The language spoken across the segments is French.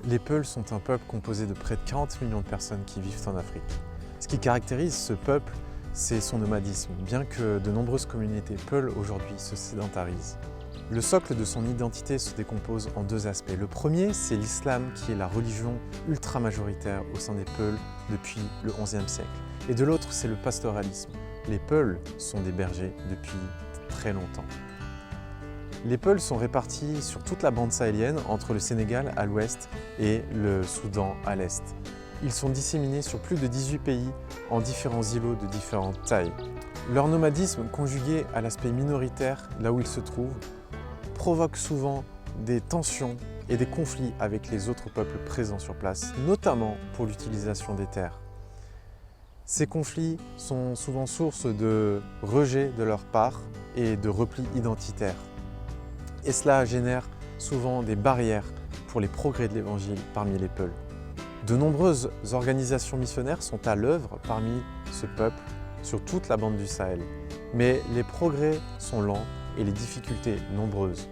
Les Peuls sont un peuple composé de près de 40 millions de personnes qui vivent en Afrique. Ce qui caractérise ce peuple, c'est son nomadisme, bien que de nombreuses communautés Peuls aujourd'hui se sédentarisent. Le socle de son identité se décompose en deux aspects. Le premier, c'est l'islam qui est la religion ultra-majoritaire au sein des Peuls depuis le XIe siècle. Et de l'autre, c'est le pastoralisme. Les Peuls sont des bergers depuis très longtemps. Les Peuls sont répartis sur toute la bande sahélienne entre le Sénégal à l'ouest et le Soudan à l'est. Ils sont disséminés sur plus de 18 pays en différents îlots de différentes tailles. Leur nomadisme, conjugué à l'aspect minoritaire là où ils se trouvent, provoque souvent des tensions et des conflits avec les autres peuples présents sur place, notamment pour l'utilisation des terres. Ces conflits sont souvent source de rejet de leur part et de repli identitaire. Et cela génère souvent des barrières pour les progrès de l'Évangile parmi les Peuls. De nombreuses organisations missionnaires sont à l'œuvre parmi ce peuple sur toute la bande du Sahel. Mais les progrès sont lents et les difficultés nombreuses.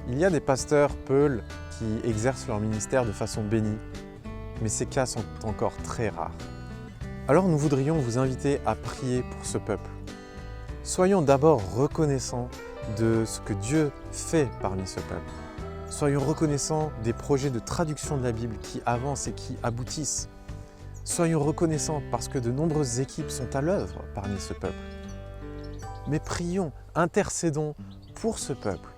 Il y a des pasteurs Peuls qui exercent leur ministère de façon bénie, mais ces cas sont encore très rares. Alors nous voudrions vous inviter à prier pour ce peuple. Soyons d'abord reconnaissants de ce que Dieu fait parmi ce peuple. Soyons reconnaissants des projets de traduction de la Bible qui avancent et qui aboutissent. Soyons reconnaissants parce que de nombreuses équipes sont à l'œuvre parmi ce peuple. Mais prions, intercédons pour ce peuple,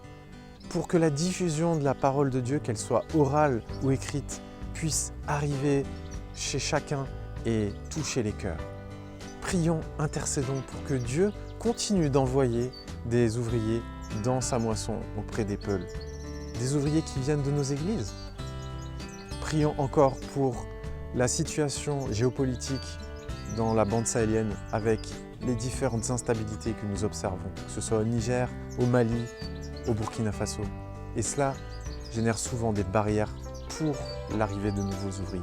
pour que la diffusion de la parole de Dieu, qu'elle soit orale ou écrite, puisse arriver chez chacun et toucher les cœurs. Prions, intercédons pour que Dieu continue d'envoyer des ouvriers dans sa moisson auprès des Peuls, des ouvriers qui viennent de nos églises. Prions encore pour la situation géopolitique dans la bande sahélienne avec les différentes instabilités que nous observons, que ce soit au Niger, au Mali, au Burkina Faso. Et cela génère souvent des barrières pour l'arrivée de nouveaux ouvriers.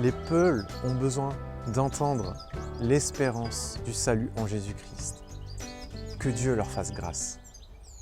Les Peuls ont besoin d'entendre l'espérance du salut en Jésus-Christ. Que Dieu leur fasse grâce.